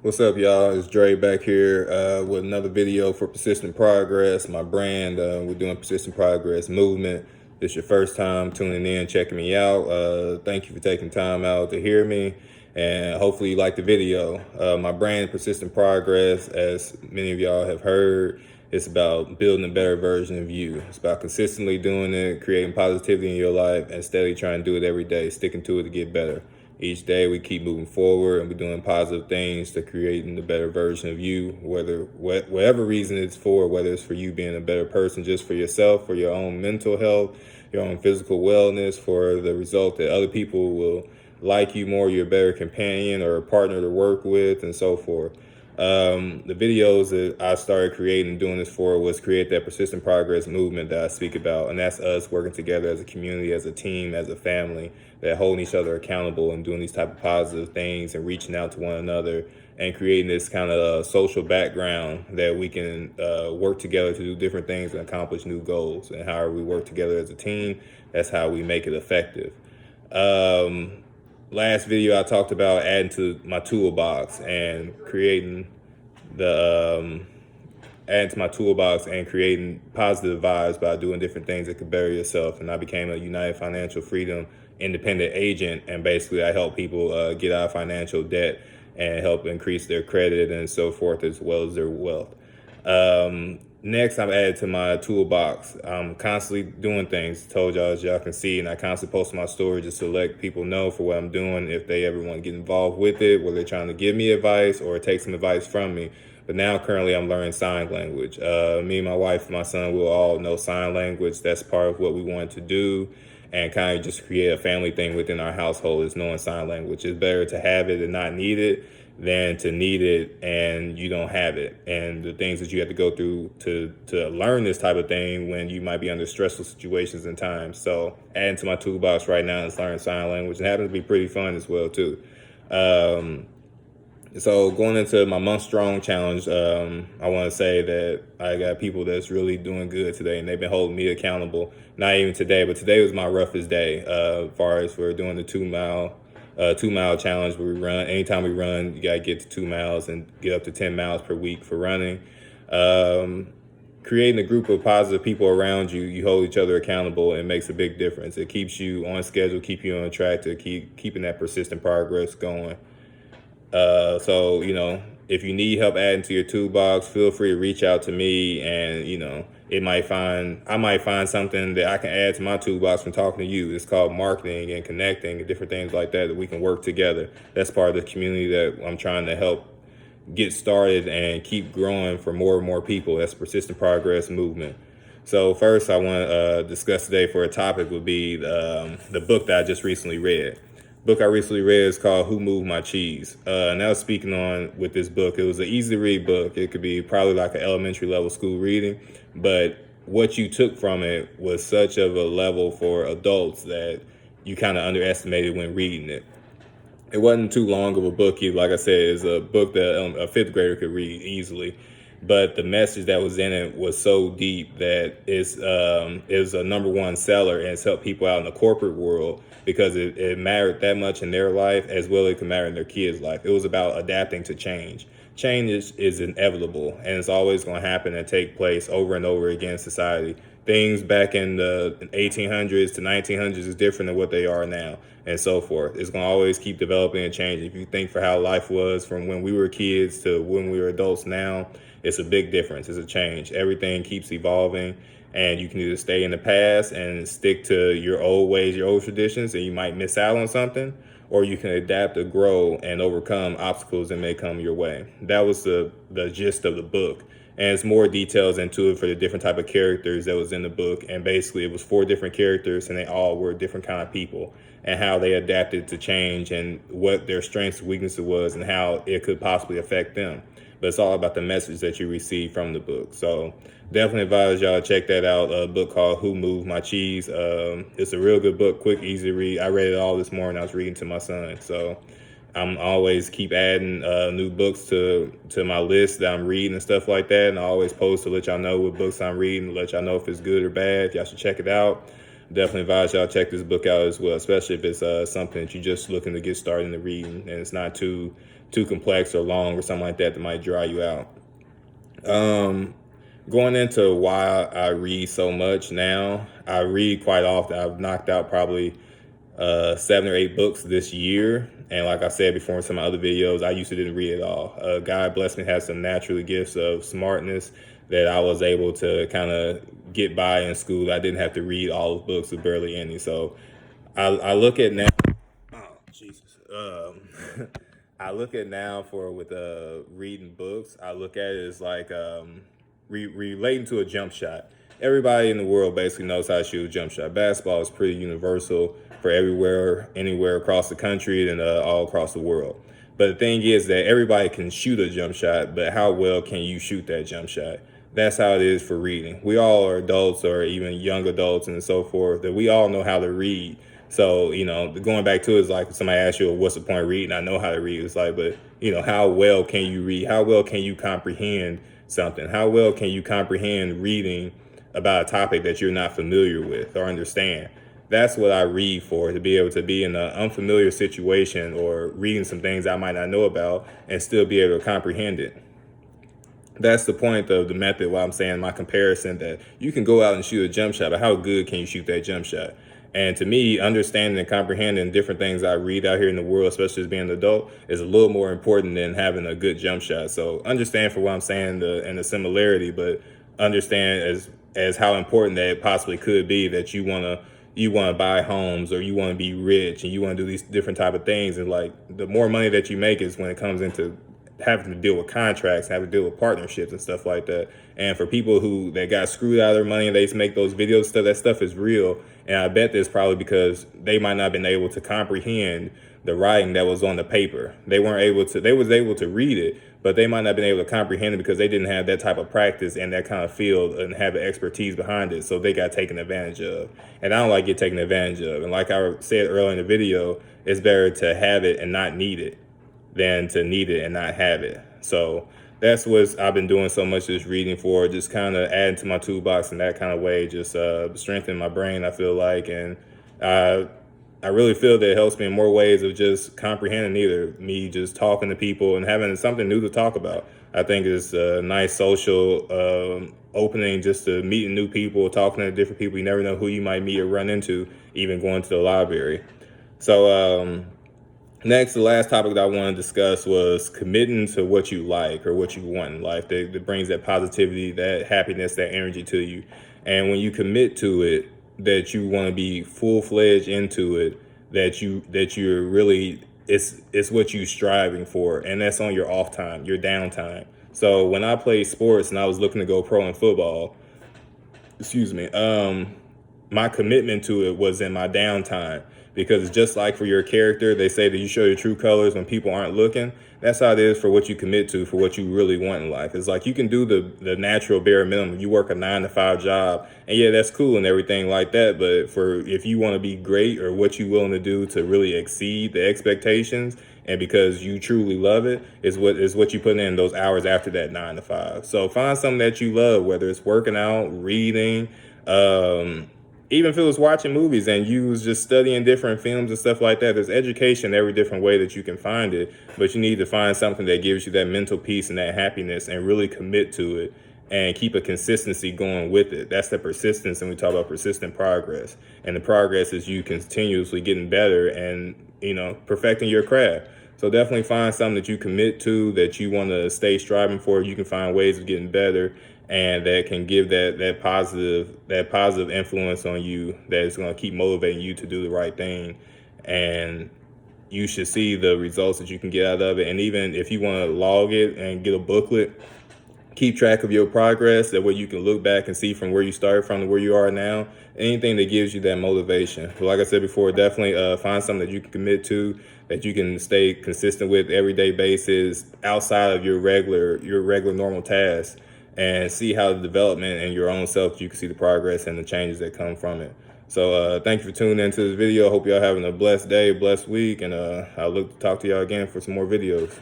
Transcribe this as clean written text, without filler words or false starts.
What's up, y'all? It's Dre back here with another video for Persistent Progress, my brand. We're doing Persistent Progress Movement. This is your first time tuning in, checking me out. Thank you for taking time out to hear me, and hopefully you like the video. My brand, Persistent Progress, as many of y'all have heard, it's about building a better version of you. It's about consistently doing it, creating positivity in your life, and steadily trying to do it every day, sticking to it to get better. Each day we keep moving forward and we're doing positive things to creating a better version of you, whatever reason it's for, whether it's for you being a better person just for yourself, for your own mental health, your own physical wellness, for the result that other people will like you more, you're a better companion or a partner to work with, and so forth. The videos that I started creating and doing this for was create that persistent progress movement that I speak about. And that's us working together as a community, as a team, as a family, that holding each other accountable and doing these type of positive things and reaching out to one another and creating this kind of social background that we can work together to do different things and accomplish new goals. And however we work together as a team, that's how we make it effective. Um, Last video I talked about adding to my toolbox and the adding to my toolbox and creating positive vibes by doing different things that could better yourself. And I became a United Financial Freedom independent agent, and basically I help people get out of financial debt and help increase their credit and so forth, as well as their wealth. Next, I've added to my toolbox. I'm constantly doing things. Told y'all, as y'all can see, and I constantly post my story just to let people know for what I'm doing if they ever want to get involved with it, whether they're trying to give me advice or take some advice from me. But now, currently, I'm learning sign language. Me, my wife, and my son will all know sign language. That's part of what we wanted to do, and kind of just create a family thing within our household is knowing sign language. It's better to have it and not need it than to need it and you don't have it, and the things that you have to go through to learn this type of thing when you might be under stressful situations and times. So adding to my toolbox right now is learning sign language, and it happens to be pretty fun as well too. So going into my month strong challenge, I want to say that I got people that's really doing good today, and they've been holding me accountable. Not even today, but today was my roughest day. As far as we're doing the 2 mile challenge where we run. Anytime we run, you gotta get to 2 miles and get up to 10 miles per week for running. Creating a group of positive people around you, you hold each other accountable, and makes a big difference. It keeps you on schedule, keep you on track to keeping that persistent progress going. So, if you need help adding to your toolbox, feel free to reach out to me, and I might find something that I can add to my toolbox from talking to you. It's called marketing and connecting and different things like that we can work together. That's part of the community that I'm trying to help get started and keep growing for more and more people. That's persistent progress movement. So first, I want to discuss today for a topic would be the book that I just recently read. Book I recently read is called Who Moved My Cheese? And I was speaking on with this book. It was an easy to read book. It could be probably like an elementary level school reading, but what you took from it was such of a level for adults that you kind of underestimated when reading it. It wasn't too long of a book either. Like I said, it's a book that a fifth grader could read easily. But the message that was in it was so deep that it's a number one seller, and it's helped people out in the corporate world because it mattered that much in their life as well as it can matter in their kids' life. It was about adapting to change. Change is inevitable, and it's always going to happen and take place over and over again in society. Things back in the 1800s to 1900s is different than what they are now, and so forth. It's going to always keep developing and changing. If you think for how life was from when we were kids to when we were adults now, it's a big difference. It's a change. Everything keeps evolving, and you can either stay in the past and stick to your old ways, your old traditions, and you might miss out on something, or you can adapt to grow and overcome obstacles that may come your way. That was the gist of the book. And it's more details into it for the different type of characters that was in the book. And basically it was 4 different characters, and they all were different kind of people, and how they adapted to change and what their strengths and weaknesses was and how it could possibly affect them. But it's all about the message that you receive from the book. So definitely advise y'all to check that out. A book called Who Moved My Cheese. It's a real good book, quick, easy to read. I read it all this morning. I was reading to my son. So I'm always keep adding new books to my list that I'm reading and stuff like that. And I always post to let y'all know what books I'm reading, let y'all know if it's good or bad. Y'all should check it out. Definitely advise y'all check this book out as well, especially if it's something that you're just looking to get started in the reading and it's not too complex or long or something like that that might dry you out. Going into why I read so much now, I read quite often. I've knocked out probably 7 or 8 books this year. And like I said before in some other videos, I used to didn't read at all. God blessed me, had some natural gifts of smartness that I was able to kind of get by in school. I didn't have to read all the books or barely any. So I look at now. Oh Jesus. I look at now for with reading books. I look at it as like relating to a jump shot. Everybody in the world basically knows how to shoot a jump shot. Basketball is pretty universal for everywhere, anywhere across the country and all across the world. But the thing is that everybody can shoot a jump shot, but how well can you shoot that jump shot? That's how it is for reading. We all are adults or even young adults and so forth, that we all know how to read. So, going back to it is like somebody asks you, what's the point of reading? I know how to read. It's like, but, how well can you read? How well can you comprehend something? How well can you comprehend reading about a topic that you're not familiar with or understand? That's what I read for, to be able to be in an unfamiliar situation or reading some things I might not know about and still be able to comprehend it. That's the point of the method, why I'm saying my comparison, that you can go out and shoot a jump shot, but how good can you shoot that jump shot? And to me, understanding and comprehending different things I read out here in the world, especially as being an adult, is a little more important than having a good jump shot. So understand for what I'm saying and the similarity, but understand as how important that it possibly could be, that you want to buy homes or you want to be rich and you want to do these different type of things. And like the more money that you make is when it comes into having to deal with contracts, having to deal with partnerships and stuff like that. And for people that got screwed out of their money and they make those videos stuff, that stuff is real. And I bet this probably because they might not have been able to comprehend the writing that was on the paper. They was able to read it, but they might not have been able to comprehend it because they didn't have that type of practice and that kind of field and have the expertise behind it. So they got taken advantage of. And I don't like get taken advantage of. And like I said earlier in the video, it's better to have it and not need it than to need it and not have it. So that's what I've been doing so much this reading for, just kind of adding to my toolbox in that kind of way, just strengthening my brain, I feel like. And I really feel that it helps me in more ways of just comprehending either me just talking to people and having something new to talk about. I think it's a nice social opening, just to meeting new people, talking to different people. You never know who you might meet or run into, even going to the library. So next, the last topic that I want to discuss was committing to what you like or what you want in life that brings that positivity, that happiness, that energy to you. And when you commit to it, that you want to be full-fledged into it, that you're really, it's what you're striving for, and that's on your off time, your downtime. So when I played sports and I was looking to go pro in football, excuse me, my commitment to it was in my downtime, because just like for your character, they say that you show your true colors when people aren't looking. That's how it is for what you commit to, for what you really want in life. It's like you can do the natural bare minimum. You work a 9 to 5 job, and yeah, that's cool and everything like that. But if you want to be great, or what you're willing to do to really exceed the expectations, and because you truly love it, is what you put in those hours after that 9 to 5. So find something that you love, whether it's working out, reading, even if it was watching movies and you was just studying different films and stuff like that. There's education every different way that you can find it, but you need to find something that gives you that mental peace and that happiness, and really commit to it and keep a consistency going with it. That's the persistence, and we talk about persistent progress. And the progress is you continuously getting better and, perfecting your craft. So definitely find something that you commit to, that you want to stay striving for. You can find ways of getting better, and that can give that positive influence on you, that is going to keep motivating you to do the right thing. And you should see the results that you can get out of it. And even if you want to log it and get a booklet, keep track of your progress. That way you can look back and see from where you started from to where you are now. Anything that gives you that motivation. But like I said before, definitely find something that you can commit to, that you can stay consistent with everyday basis, outside of your regular normal tasks, and see how the development in your own self, you can see the progress and the changes that come from it. So thank you for tuning into this video. Hope y'all having a blessed day, blessed week, and I'll look to talk to y'all again for some more videos.